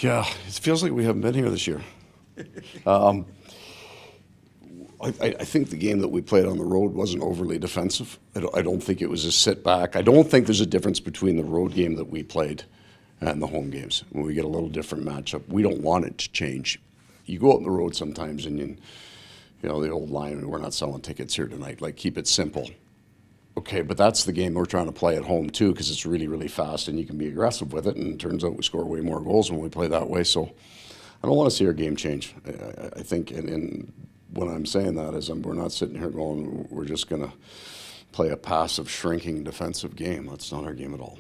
Yeah, it feels like we haven't been here this year. I think the game that we played on the road wasn't overly defensive. I don't think it was a sit back. I don't think there's a difference between the road game that we played and the home games. When we get a little different matchup, we don't want it to change. You go out on the road sometimes and you know, the old line, we're not selling tickets here tonight, like keep it simple. Okay, but that's the game we're trying to play at home too, because it's really, really fast and you can be aggressive with it, and it turns out we score way more goals when we play that way. So I don't want to see our game change. I think, and when I'm saying that is we're not sitting here going, we're just going to play a passive, shrinking defensive game. That's not our game at all.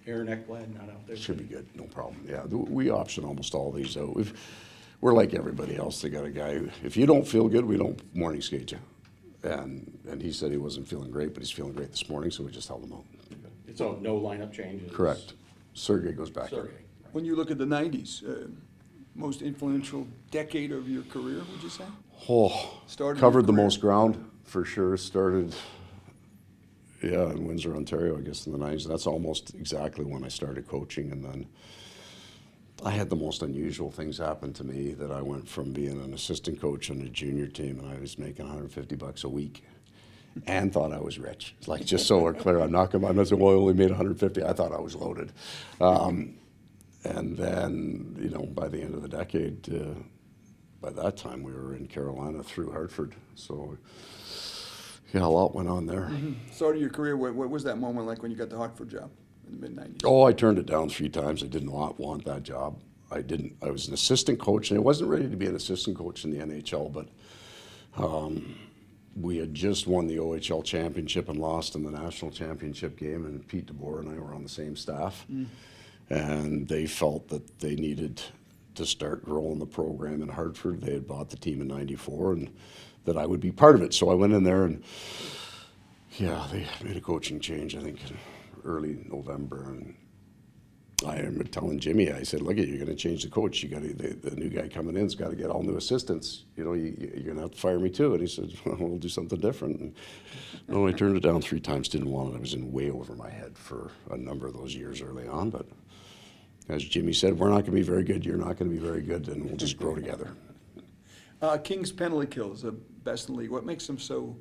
Aaron Ekblad not out there. Should be good, no problem. Yeah, we option almost all these out. We're like everybody else. They got a guy who, if you don't feel good, we don't morning skate you. And he said he wasn't feeling great, but he's feeling great this morning, so we just held him out. So no lineup changes? Correct. Sergei goes back. Sergei. When you look at the 90s, most influential decade of your career, would you say? Oh, Started covered your the career. most ground for sure. Started, yeah, in Windsor, Ontario, I guess in the 90s. That's almost exactly when I started coaching, and then I had the most unusual things happen to me, that I went from being an assistant coach on a junior team, and I was making $150 a week and thought I was rich. It's like, just so we're clear, I'm not saying, well, I only made 150. I thought I was loaded. And then, you know, by the end of the decade, by that time we were in Carolina through Hartford. So, yeah, a lot went on there. Start of your career, what was that moment like when you got the Hartford job in the mid-90s? Oh, I turned it down 3 times. I did not want that job. I was an assistant coach, and I wasn't ready to be an assistant coach in the NHL, but we had just won the OHL championship and lost in the national championship game, and Pete DeBoer and I were on the same staff. And they felt that they needed to start growing the program in Hartford. They had bought the team in '94, and that I would be part of it. So I went in there, and yeah, they made a coaching change, I think, in early November. And I remember telling Jimmy, I said, look, you're going to change the coach. You got the new guy coming in's got to get all new assistants. You know, you're going to have to fire me too. And he said, well, we'll do something different. And no, I turned it down 3 times, didn't want it. I was in way over my head for a number of those years early on. But as Jimmy said, we're not going to be very good. You're not going to be very good, and we'll just grow together. King's penalty kills, the best in the league. What makes them so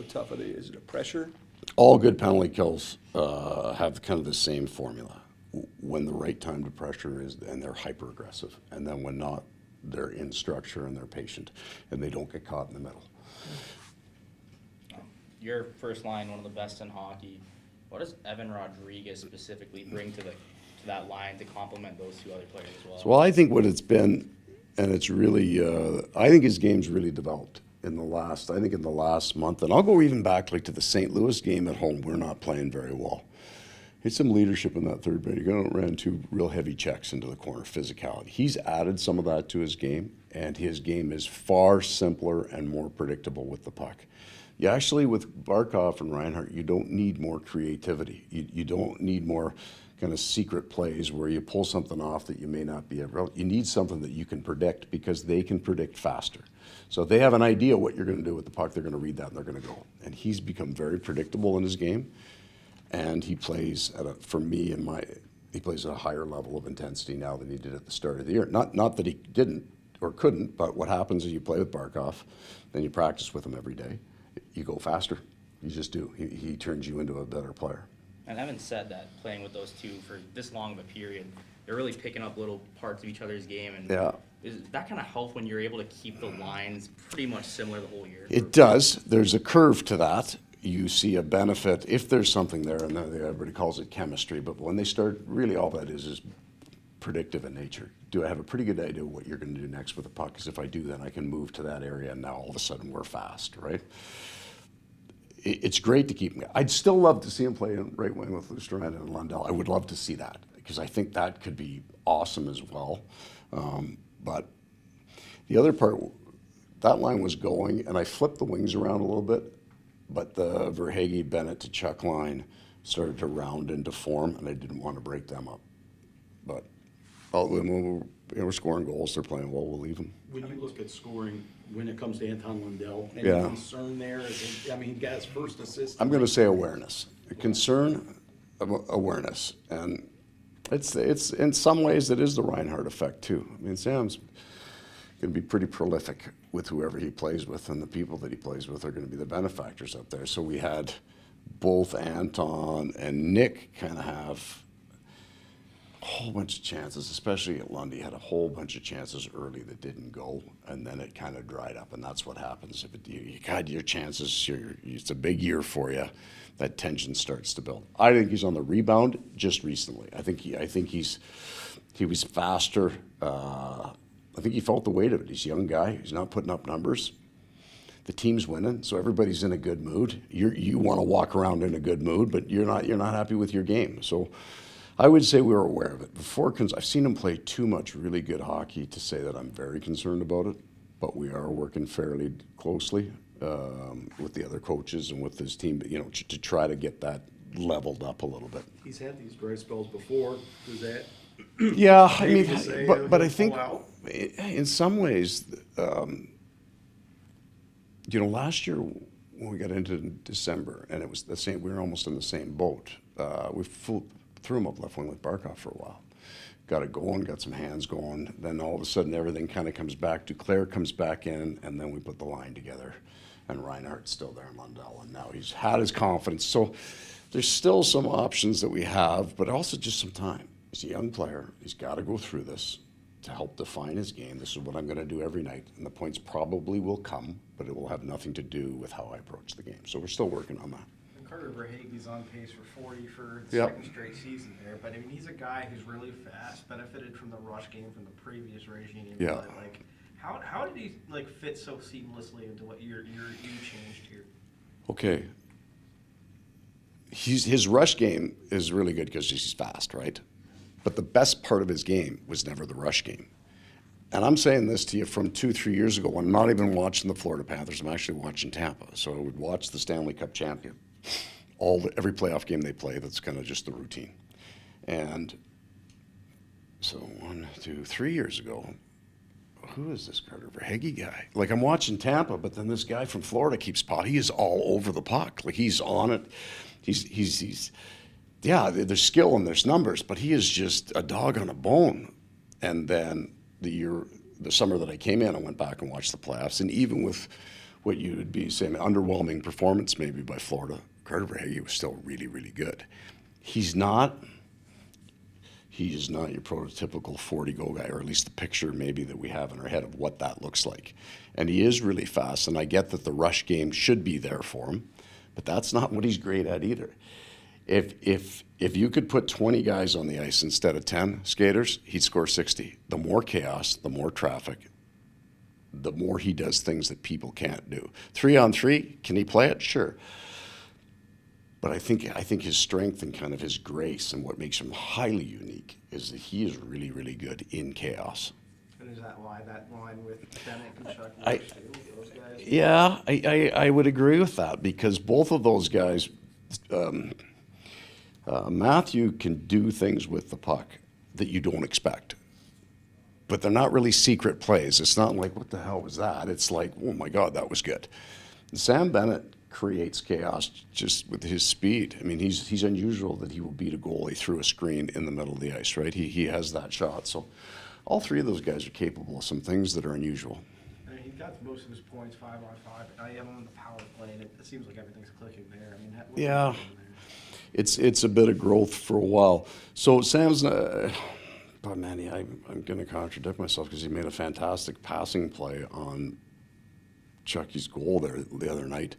tough? Is it a pressure? All good penalty kills have kind of the same formula. When the right time to pressure is, and they're hyper aggressive, and then when not, they're in structure and they're patient, and they don't get caught in the middle. Your first line, one of the best in hockey. What does Evan Rodriguez specifically bring to that line to complement those 2 other players as well? So, well, I think what it's been, and it's really, I think his game's really developed in the last month, and I'll go even back like to the St. Louis game at home. We're not playing very well. It's some leadership in that third period. He ran 2 real heavy checks into the corner, physicality. He's added some of that to his game, and his game is far simpler and more predictable with the puck. You actually, with Barkov and Reinhart, you don't need more creativity. You don't need more kind of secret plays where you pull something off that you may not be able. You need something that you can predict, because they can predict faster. So if they have an idea what you're going to do with the puck, they're going to read that and they're going to go. And he's become very predictable in his game. And he plays he plays at a higher level of intensity now than he did at the start of the year. Not that he didn't or couldn't, but what happens is you play with Barkov, then you practice with him every day. You go faster. You just do. He turns you into a better player. And Evan said that playing with those 2 for this long of a period, they're really picking up little parts of each other's game. And yeah. Does that kind of help when you're able to keep the lines pretty much similar the whole year? It does. There's a curve to that. You see a benefit if there's something there, and everybody calls it chemistry, but when they start, really all that is predictive in nature. Do I have a pretty good idea what you're going to do next with the puck? Because if I do, then I can move to that area, and now all of a sudden we're fast, right? It's great to keep him. I'd still love to see him play in right wing with Lustrand and Lundell. I would love to see that, because I think that could be awesome as well. But the other part, that line was going, and I flipped the wings around a little bit, but the Verhaeghe, Bennett, Tkachuk line started to round into form, and I didn't want to break them up. But when we're scoring goals, they're playing well, we'll leave them. When you look at scoring, when it comes to Anton Lundell, any Yeah. concern there? He got his first assist. I'm going to say awareness. Concern, awareness. And It's in some ways it is the Reinhart effect too. I mean, Sam's going to be pretty prolific with whoever he plays with, and the people that he plays with are going to be the benefactors up there. So we had both Anton and Nick kind of have a whole bunch of chances, especially at Lundy, had a whole bunch of chances early that didn't go, and then it kind of dried up, and that's what happens. If you had your chances, it's a big year for you, that tension starts to build. I think he's on the rebound just recently. I think he was faster. I think he felt the weight of it. He's a young guy. He's not putting up numbers. The team's winning, so everybody's in a good mood. You want to walk around in a good mood, but you're not happy with your game. So I would say we were aware of it. I've seen him play too much really good hockey to say that I'm very concerned about it, but we are working fairly closely with the other coaches and with his team, to try to get that leveled up a little bit. He's had these dry spells before. Does that? Yeah, I Maybe mean, to say, but I he'll think pull out. in some ways, last year when we got into December, and it was the same, we were almost in the same boat. We threw him up left wing with Barkov for a while. Got it going, got some hands going. Then all of a sudden everything kind of comes back. Duclair comes back in, and then we put the line together. And Reinhardt's still there in Lundell, and now he's had his confidence. So there's still some options that we have, but also just some time. He's a young player. He's got to go through this to help define his game. This is what I'm going to do every night, and the points probably will come, but it will have nothing to do with how I approach the game. So we're still working on that. Carter Verhaeghe's on pace for 40 for the Yep. second straight season there, but I mean, he's a guy who's really fast, benefited from the rush game from the previous regime. Yeah. But, like, how did he fit so seamlessly into what you changed here? Okay. His rush game is really good because he's fast, right? But the best part of his game was never the rush game. And I'm saying this to you from 2-3 years ago. I'm not even watching the Florida Panthers. I'm actually watching Tampa. So I would watch the Stanley Cup champion. Every playoff game they play, that's kind of just the routine. And so 1, 2, 3 years ago, who is this Carter Verhaeghe guy? Like, I'm watching Tampa, but then this guy from Florida keeps potting. He is all over the puck. Like, he's on it. He's yeah, there's skill and there's numbers, but he is just a dog on a bone. And then the summer that I came in, I went back and watched the playoffs, and even with what you would be saying, underwhelming performance maybe by Florida, Carter Verhaeghe was still really, really good. He is not your prototypical 40-goal guy, or at least the picture maybe that we have in our head of what that looks like. And he is really fast, and I get that the rush game should be there for him, but that's not what he's great at either. If you could put 20 guys on the ice instead of 10 skaters, he'd score 60. The more chaos, the more traffic, the more he does things that people can't do. 3-on-3, can he play it? Sure. But I think his strength and kind of his grace and what makes him highly unique is that he is really, really good in chaos. And is that why that line with Bennett and Chuck I- works too, those guys? Yeah, I would agree with that, because both of those guys, Matthew can do things with the puck that you don't expect. But they're not really secret plays. It's not like, what the hell was that? It's like, oh my God, that was good. And Sam Bennett creates chaos just with his speed. I mean, he's unusual that he will beat a goalie through a screen in the middle of the ice, right? He has that shot. So all three of those guys are capable of some things that are unusual. I mean, he got most of his points 5-on-5. I am on the power play, and it seems like everything's clicking there. I mean, what's Yeah. happening there? It's a bit of growth for a while. So Sam's, but Manny, I'm going to contradict myself, because he made a fantastic passing play on Chucky's goal there the other night.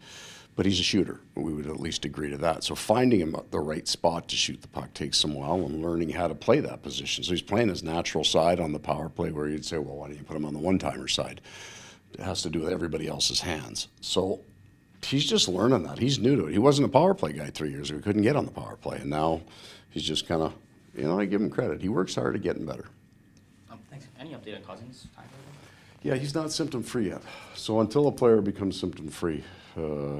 But he's a shooter. We would at least agree to that. So finding him at the right spot to shoot the puck takes some while, and learning how to play that position. So he's playing his natural side on the power play, where you'd say, well, why don't you put him on the one-timer side? It has to do with everybody else's hands. So he's just learning that. He's new to it. He wasn't a power play guy 3 years ago. He couldn't get on the power play. And now he's just kind of, I give him credit. He works hard at getting better. Thanks. Any update on Cousins? Yeah, he's not symptom-free yet. So until a player becomes symptom-free,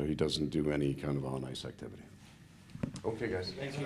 he doesn't do any kind of on-ice activity. Okay, guys. Thanks,